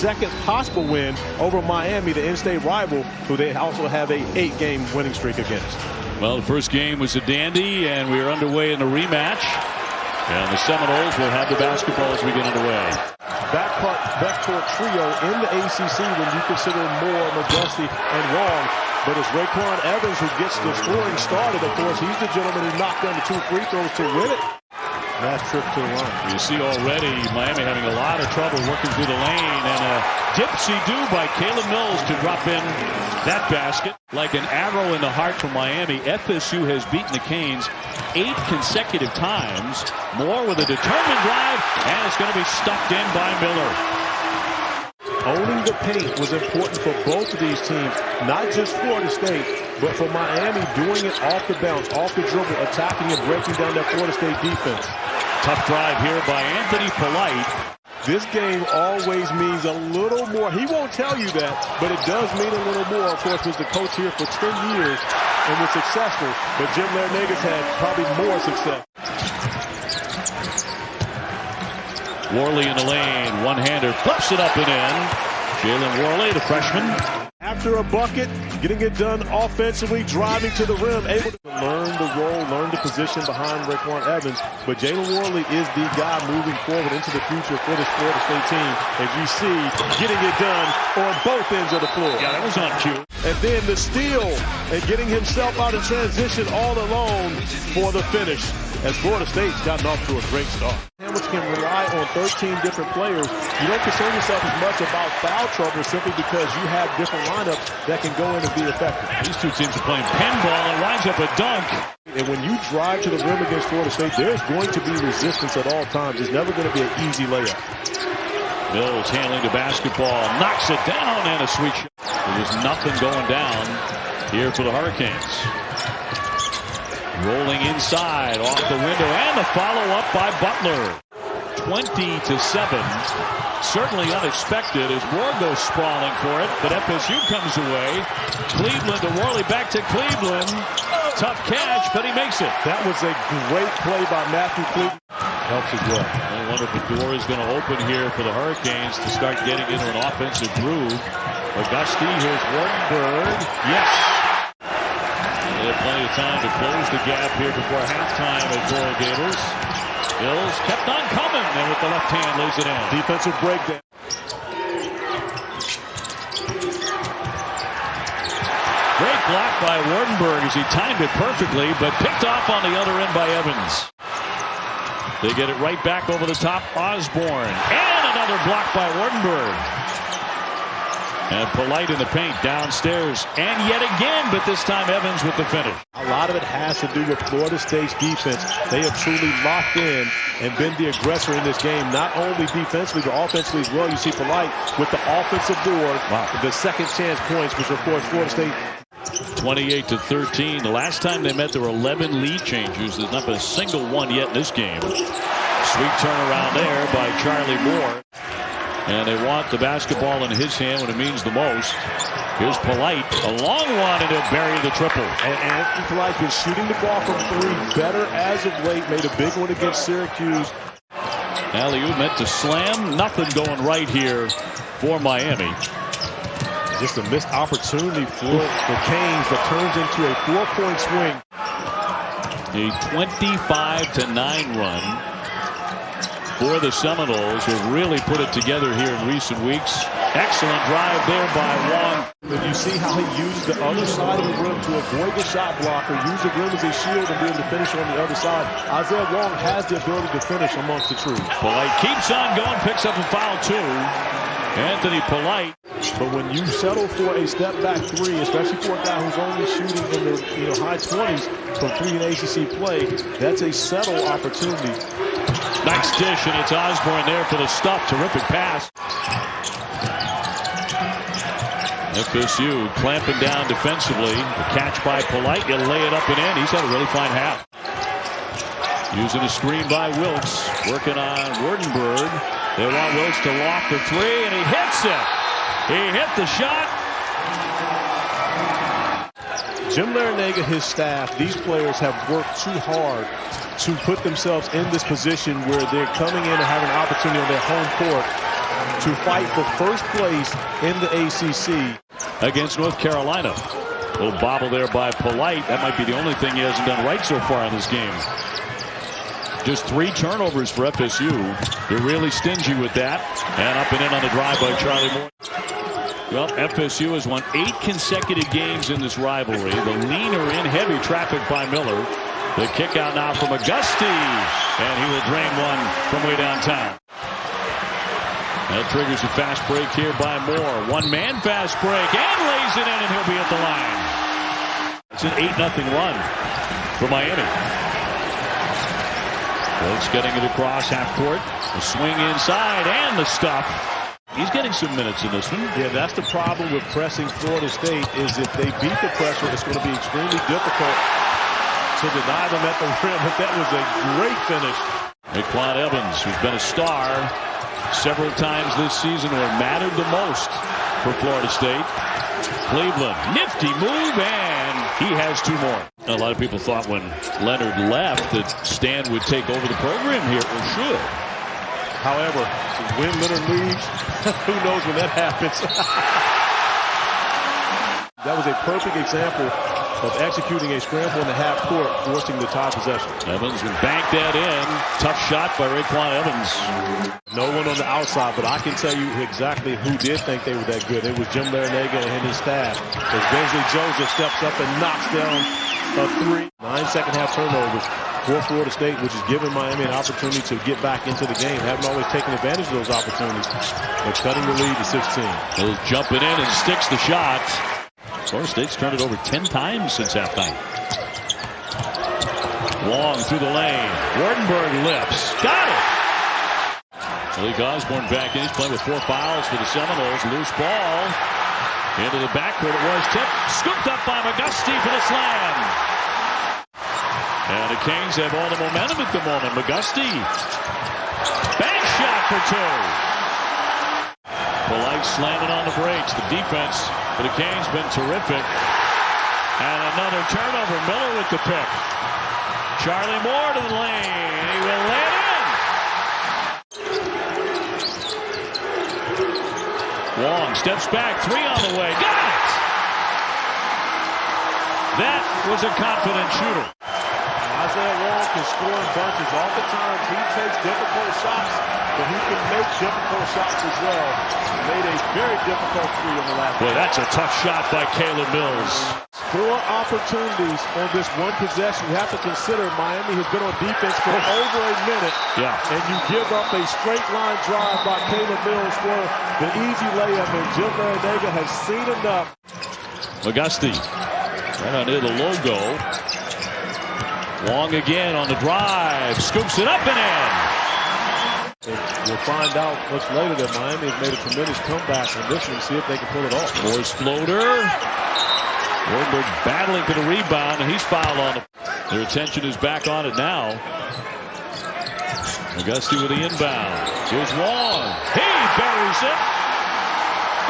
second possible win over Miami, the in-state rival, who they also have a 8-game winning streak against. Well, the first game was a dandy, and we are underway in the rematch. And the Seminoles will have the basketball as we get underway. Backcourt trio in the ACC when you consider Moore, McGusty, and Wong. But it's Raekwon Evans who gets the scoring started. Of course, he's the gentleman who knocked down the 2 free throws to win it. That trip to the line. You see already Miami having a lot of trouble working through the lane, and a dipsy-do by Caleb Mills to drop in that basket. Like an arrow in the heart for Miami, FSU has beaten the Canes 8 consecutive times. Moore with a determined drive, and it's going to be stuffed in by Miller. Owning the paint was important for both of these teams, not just Florida State, but for Miami doing it off the bounce, off the dribble, attacking and breaking down that Florida State defense. Tough drive here by Anthony Polite. This game always means a little more. He won't tell you that, but it does mean a little more. Of course, was the coach here for 10 years and was successful, but Jim Larinagas had probably more success. Worley in the lane, one-hander, flips it up and in. Jalen Worley, the freshman. After a bucket, getting it done offensively, driving to the rim, able to learn the role, learn the position behind Raekwon Evans. But Jalen Worley is the guy moving forward into the future for this Florida State team. As you see, getting it done on both ends of the floor. Yeah, that was on cue. And then the steal and getting himself out in transition all alone for the finish. As Florida State's gotten off to a great start. Hamilton can rely on 13 different players. You don't concern yourself as much about foul trouble simply because you have different lineups that can go in and be effective. These two teams are playing pinball and winds up a dunk. And when you drive to the rim against Florida State, there's going to be resistance at all times. It's never going to be an easy layup. Mills handling the basketball, knocks it down, and a sweet shot. There's nothing going down here for the Hurricanes. Rolling inside, off the window, and the follow-up by Butler. 20-7. Certainly unexpected as Moore goes sprawling for it, but FSU comes away. Cleveland to Worley, back to Cleveland. Tough catch, but he makes it. That was a great play by Matthew Cleveland. Helps as well. I wonder if the door is going to open here for the Hurricanes to start getting into an offensive groove. McGusty, here's Wardenberg. Yes. They have plenty of time to close the gap here before halftime at Coral Gables. Mills kept on coming, and with the left hand lays it in. Defensive breakdown. Great block by Wardenberg as he timed it perfectly, but picked off on the other end by Evans. They get it right back over the top. Osborne, and another block by Wardenberg. And Polite in the paint downstairs, and yet again, but this time Evans with the finish. A lot of it has to do with Florida State's defense. They have truly locked in and been the aggressor in this game, not only defensively, but offensively as well. You see Polite with the offensive board, the second chance points, which of course Florida State. 28-13. The last time they met, there were 11 lead changers. There's not been a single one yet in this game. Sweet turnaround there by Charlie Moore. And they want the basketball in his hand when it means the most. Here's Polite, a long one, and he'll bury the triple. And Anthony Polite been shooting the ball from 3 better as of late. Made a big one against Syracuse. Alley-oop meant to slam. Nothing going right here for Miami. Just a missed opportunity for the Canes that turns into a 4-point swing. A 25-9 run for the Seminoles, who really put it together here in recent weeks. Excellent drive there by Wong. And you see how he used the other side of the rim to avoid the shot blocker, use the rim as a shield and be able to finish on the other side. Isaiah Wong has the ability to finish amongst the troops. Polite keeps on going, picks up a foul too. Anthony Polite. But when you settle for a step-back 3, especially for a guy who's only shooting in the high 20s from 3 in ACC play, that's a settle opportunity. Nice dish, and it's Osborne there for the stuff. Terrific pass. FSU clamping down defensively. The catch by Polite. You lay it up and in. He's had a really fine half. Using a screen by Wilkes. Working on Wardenberg. They want Wilkes to loft the 3, and he hits it. He hit the shot. Jim Larinaga, his staff, these players have worked too hard to put themselves in this position where they're coming in and having an opportunity on their home court to fight for first place in the ACC. Against North Carolina. A little bobble there by Polite. That might be the only thing he hasn't done right so far in this game. Just 3 turnovers for FSU. They're really stingy with that. And up and in on the drive by Charlie Moore. Well, FSU has won 8 consecutive games in this rivalry. The leaner in heavy traffic by Miller. The kick out now from McGusty. And he will drain one from way downtown. That triggers a fast break here by Moore. One-man fast break and lays it in, and he'll be at the line. It's an 8-0 run for Miami. Wilkes getting it across half court. The swing inside and the stuff. He's getting some minutes in this one. Yeah, that's the problem with pressing Florida State, is if they beat the pressure, it's going to be extremely difficult to deny them at the rim. But that was a great finish. Raekwon Evans, who's been a star several times this season, or mattered the most for Florida State. Cleveland, nifty move, and he has 2 more. A lot of people thought when Leonard left that Stan would take over the program here, or should. However, when Leonard leaves, who knows when that happens. That was a perfect example of executing a scramble in the half court, forcing the tie possession. Evans would bank that in. Tough shot by Raekwon Evans. No one on the outside, but I can tell you exactly who did think they were that good. It was Jim Larinaga and his staff. As Bensley Joseph steps up and knocks down a 3. 9 second-half turnovers for Florida State, which has given Miami an opportunity to get back into the game. Haven't always taken advantage of those opportunities, but cutting the lead to 16. He'll jumping in and sticks the shot. Florida State's turned it over 10 times since halftime. Wong through the lane. Wardenberg lifts. Got it! Malik Osborne back in. He's playing with 4 fouls for the Seminoles. Loose ball. Into the backcourt. It was tipped. Scooped up by McGusty for the slam. And the Canes have all the momentum at the moment. McGusty. Bank shot for 2. Polite slamming on the brakes. The defense for the Canes been terrific. And another turnover. Miller with the pick. Charlie Moore to the lane. He will lay it in. Wong steps back. 3 on the way. Got it! That was a confident shooter. Isaiah Wong can score in bunches all the time. He takes difficult shots, but he can make difficult shots as well. Made a very difficult 3 on the last. Boy, that's a tough shot by Caleb Mills. 4 opportunities on this one possession. You have to consider Miami has been on defense for over a minute. Yeah. And you give up a straight line drive by Caleb Mills for the easy layup, and Jim Larinaga has seen enough. McGusty right on near the logo. Wong again on the drive. Scoops it up and in. We'll find out much later that Miami has made a tremendous comeback on this one. See if they can pull it off. Moore's floater. Wardenberg battling for the rebound, and he's fouled on it. Their attention is back on it now. McGusty with the inbound. Here's Wong. He buries it.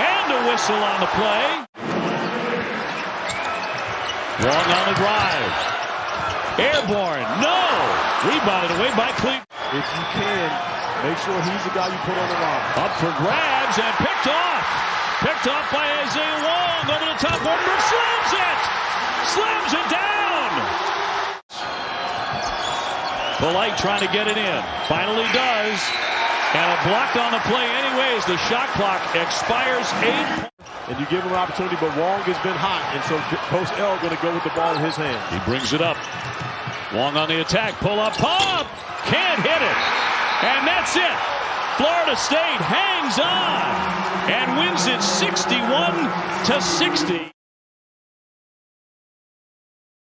And a whistle on the play. Wong on the drive. Airborne. No. Rebounded away by Cleveland. If you can, make sure he's the guy you put on the line. Up for grabs and picked off. Picked off by Isaiah Wong. Over the top. Wardenberg slams it. Slams it down. Polite trying to get it in. Finally does. And a block on the play anyways. The shot clock expires 8. And you give him an opportunity, but Wong has been hot. And so Coach L going to go with the ball in his hand. He brings it up. Wong on the attack. Pull up. Pop. Can't hit it. And that's it. Florida State hangs on and wins it 61-60.